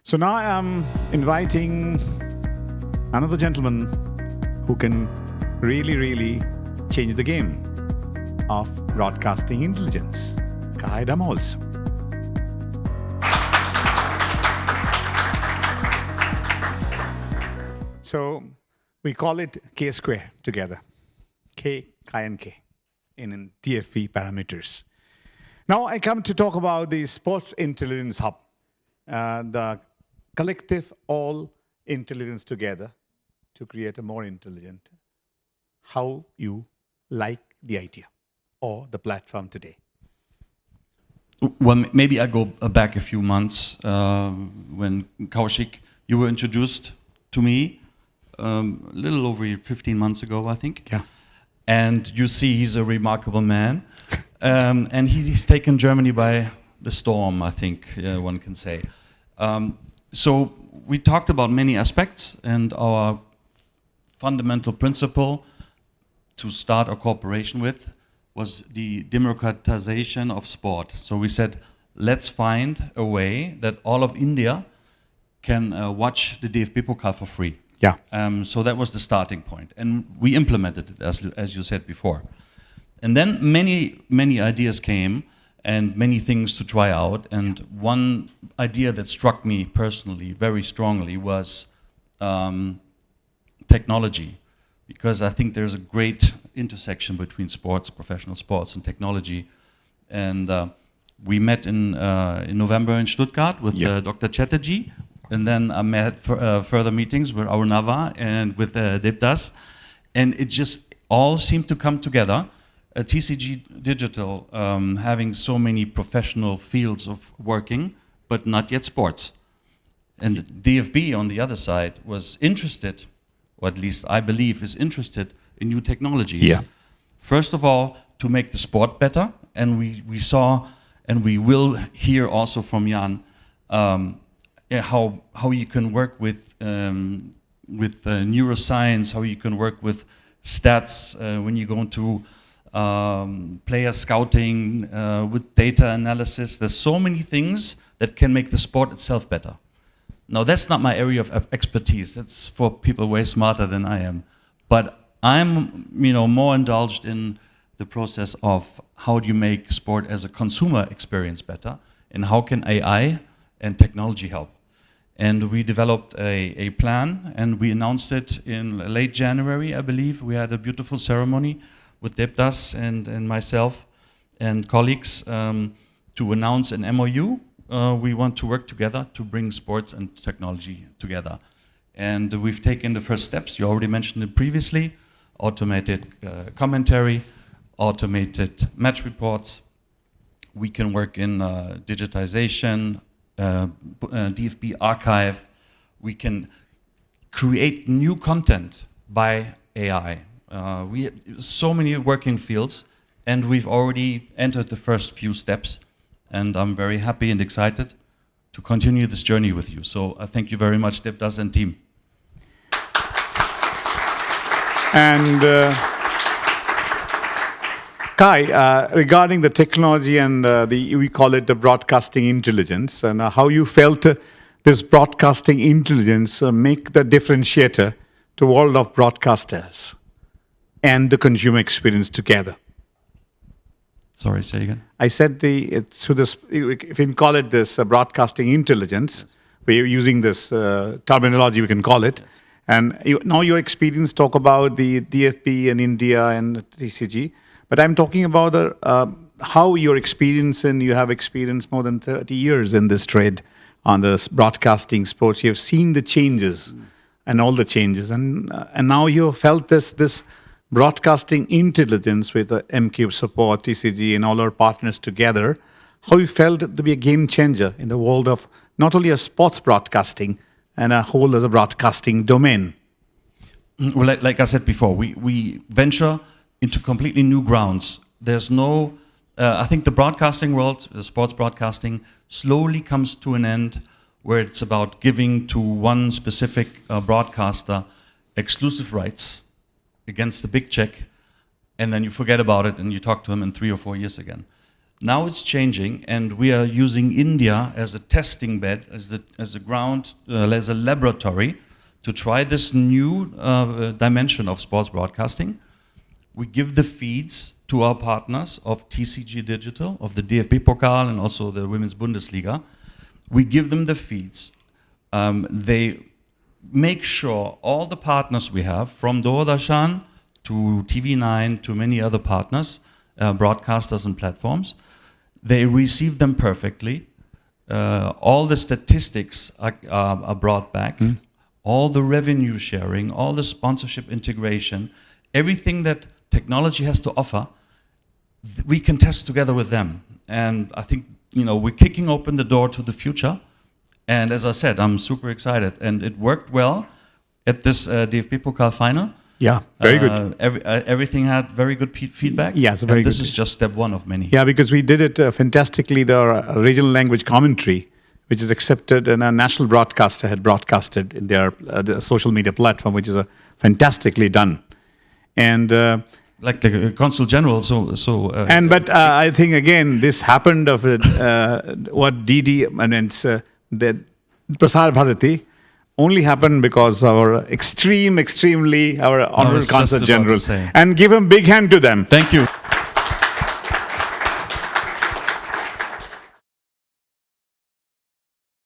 So now I am inviting another gentleman who can really change the game of broadcasting intelligence, Dammholz. So we call it K square together, K, Chi and K in DFB parameters. Now I come to talk about the Sports Intelligence Hub, the collective all intelligence together to create a more intelligent. How you like the idea or the platform today? Well, maybe I go back a few months when Kaushik, you were introduced to me a little over 15 months ago, I think. Yeah. And you see he's a remarkable man. And he's taken Germany by the storm, I think one can say. So we talked about many aspects, and our fundamental principle to start a cooperation with was the democratization of sport. So we said, let's find a way that all of India can watch the DFB Pokal for free. Yeah. So that was the starting point, and we implemented it as you said before. And then many ideas came and many things to try out. And one idea that struck me personally very strongly was technology, because I think there's a great intersection between sports, professional sports, and technology. And we met in November in Stuttgart with Dr. Chatterjee, and then I met further meetings with Arunava and with Devdas, and it just all seemed to come together. TCG Digital having so many professional fields of working, but not yet sports. And DFB on the other side was interested, or at least I believe is interested in new technologies. Yeah. First of all, to make the sport better, and we saw, and we will hear also from Jan, how you can work with neuroscience, how you can work with stats when you go into player scouting, with data analysis. There's so many things that can make the sport itself better. Now, that's not my area of expertise. That's for people way smarter than I am. But I'm, more indulged in the process of how do you make sport as a consumer experience better, and how can AI and technology help. And we developed a plan, and we announced it in late January, I believe. We had a beautiful ceremony with Devdas and myself and colleagues to announce an MOU. We want to work together to bring sports and technology together. And we've taken the first steps. You already mentioned it previously: automated commentary, automated match reports. We can work in digitization, DFB archive. We can create new content by AI. We have so many working fields, and we've already entered the first few steps, and I'm very happy and excited to continue this journey with you. So I thank you very much, Devdas and team. And Kai, regarding the technology and we call it the broadcasting intelligence, and how you felt this broadcasting intelligence make the differentiator to world of broadcasters and the consumer experience together. Sorry, say again. I said if you can call it this broadcasting intelligence, we're using this terminology, we can call it. Yes. And now your experience talk about the DFB in India and TCG, but I'm talking about how your experience, and you have experienced more than 30 years in this trade on this broadcasting sports. You have seen the changes and all the changes, and now you have felt this broadcasting intelligence with the MCube support, TCG, and all our partners together. How you felt to be a game changer in the world of not only a sports broadcasting and a whole as a broadcasting domain? Well, like I said before, we venture into completely new grounds. There's no, I think the broadcasting world, the sports broadcasting, slowly comes to an end where it's about giving to one specific broadcaster exclusive rights against the big check, and then you forget about it and you talk to him in 3 or 4 years again. Now it's changing, and we are using India as a testing bed, as a ground, as a laboratory to try this new dimension of sports broadcasting. We give the feeds to our partners of TCG Digital, of the DFB Pokal, and also the Women's Bundesliga. We give them the feeds. They make sure all the partners we have, from Doordarshan to TV9 to many other partners, broadcasters and platforms, they receive them perfectly. All the statistics are brought back. All the revenue sharing, all the sponsorship integration, everything that technology has to offer, we can test together with them. And I think, we're kicking open the door to the future. And as I said, I'm super excited. And it worked well at this DFB Pokal final. Yeah, very good. Everything had very good feedback. Yeah, so very good. This is just step one of many. Yeah, because we did it fantastically. The regional language commentary, which is accepted, and a national broadcaster had broadcasted in their the social media platform, which is fantastically done. And like the consul general, but I think again this happened of what DD and it's the Prasar Bharati only happened because our extremely our honorable consul general, and give a big hand to them. Thank you.